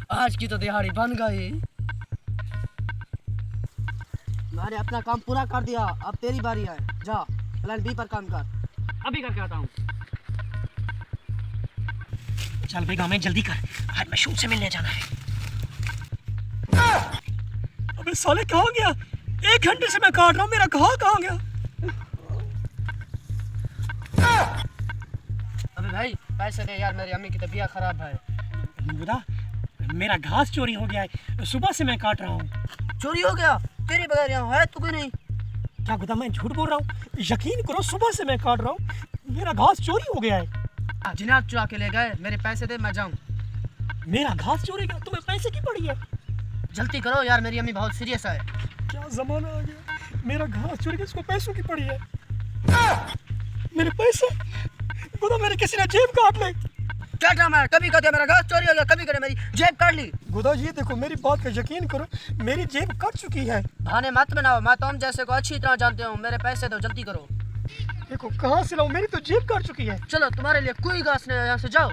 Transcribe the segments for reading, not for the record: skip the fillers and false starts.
आज की तो दिहाड़ी बन गई। मैंने अपना काम पूरा कर दिया, अब तेरी बारी है। जा प्लान बी पर काम कर। अभी करके आता हूँ। चल बेगा मैं जल्दी कर, आज मैं शूट से मिलने जाना है। अबे साले कहाँ गया? 1 घंटे से मैं काट रहा हूँ, मेरा कहाँ गया? अबे भाई पैसे दे यार, मेरी अम्मी की तबीयत खराब है। गुदा मेरा घास चोरी हो गया है, सुबह से मैं काट रहा हूँ। चोरी हो गया? तेरे बगैर यहाँ है तो कोई नहीं। क्या गुदा मैं झूठ बोल रहा हूँ? यकीन करो सुबह से मैं काट रहा हूँ, मेरा घास चोरी हो गया है। जिनाब चुरा के ले गए, मेरे पैसे दे मैं जाऊँ। मेरा घास चोरी गया, तुम्हें पैसे की पड़ी है? जल्दी करो यार, मेरी अम्मी बहुत सीरियस है। क्या जमाना आ गया, मेरा घास चोरी गया, इसको पैसों की पड़ी है। मेरे पैसे गुदा, मेरे किसी ने जेब काट ली। क्या ड्रामा है? कभी कहते मेरा घास चोरी हो गया, कभी कहते मेरी जेब काट ली। गुदा ये देखो, मेरी बात का यकीन करो, मेरी जेब कट चुकी है। बहाने मत बनाओ, मैं तुम जैसे को अच्छी तरह जानते हूँ। मेरे पैसे दो, जल्दी करो। देखो कहाँ से लाऊं, मेरी तो जेब कट चुकी है। चलो तुम्हारे लिए कोई घास नहीं है, यहाँ से जाओ।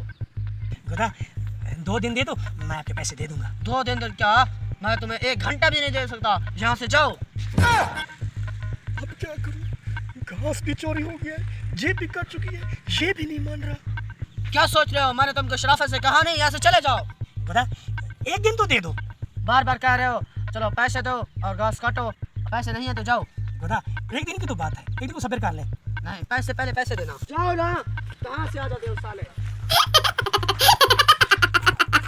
गुदा 2 दिन दे दो, मैं आपके पैसे दे दूंगा। 2 दिन तो क्या, मैं तुम्हें 1 घंटा भी नहीं दे सकता। यहाँ से जाओ। अब क्या करूं, घास भी चोरी हो गया है, जेब भी कट चुकी है, ये भी नहीं मान रहा। क्या सोच रहे हो? मैंने तुमको शराफत से कहा नहीं, यहाँ से चले जाओ। गुदा 1 दिन तो दे दो। बार बार कह रहे हो। चलो पैसे दो और घास काटो। पैसे नहीं है तो जाओ। गुदा 1 दिन की तो बात है, 1 दिन को सब्र कर ले। नहीं, पैसे पहले पैसे देना। जाओ ना, कहाँ से आ जाते हो साले?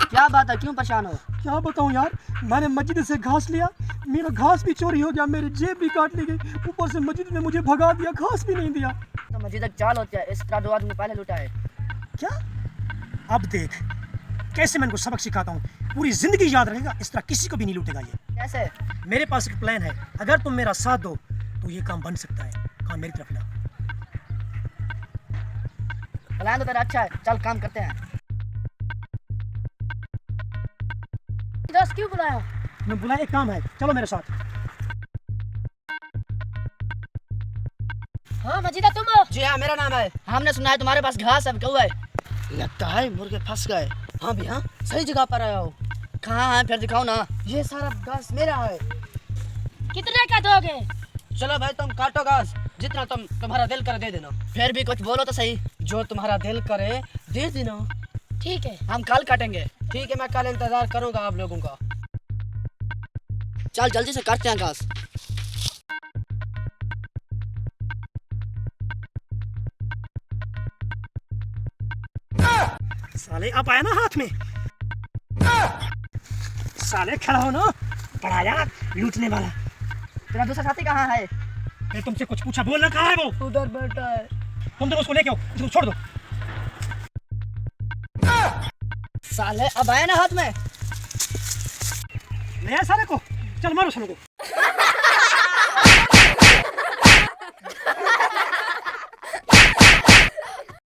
क्या बात है, क्यों परेशान हो? क्या बताऊं यार, मैंने मस्जिद से घास लिया, मेरा घास भी चोरी हो गया, मेरी जेब भी काट ली गई, ऊपर से मस्जिद ने मुझे भगा दिया, घास भी नहीं दिया। तो मस्जिद तक चाल होती है, इस तरह 2 आदमी पहले लुटा है। क्या? अब देख कैसे मैं इनको सबक सिखाता हूँ, पूरी जिंदगी याद रहेगा, इस तरह किसी को भी नहीं लूटेगा ये। कैसे? मेरे पास एक प्लान है, अगर तुम मेरा साथ दो तो ये काम बन सकता है। काम मेरी तरफ ला। प्लान तो तेरा अच्छा है, चल काम करते हैं। दोस्त क्यों बुलाया? मैं बुलाया, एक काम है, चलो मेरे साथ। हाँ मजीदा, तुम हो? जी हाँ, मेरा नाम है। हमने सुना है तुम्हारे पास घास है, कौवा है। लगता है मुर्गे फंस गए। हाँ भैया, सही जगह पर आया हो। कहाँ है फिर दिखाओ ना। ये सारा घास मेरा है। कितने का दोगे? चलो भाई तुम काटो घास, जितना तुम्हारा दिल करे दे देना। फिर भी कुछ बोलो तो सही। जो तुम्हारा दिल करे दे देना। ठीक है। हम कल काटेंगे। ठीक है, मैं कल इंतजार करूंगा आप लोगों का। चल जल्दी से काटते हैं घास। साले अब आया ना हाथ में, साले खड़ा हो ना, बड़ा यार लूटने वाला। तेरा दूसरा साथी कहाँ है? मैं तुमसे कुछ पूछा, बोलना कहाँ है वो? उधर बैठा है। तुम तो उसको लेके आओ, उसको छोड़ दो। साले अब आया ना हाथ में। ले आए साले को, चल मारो साले को।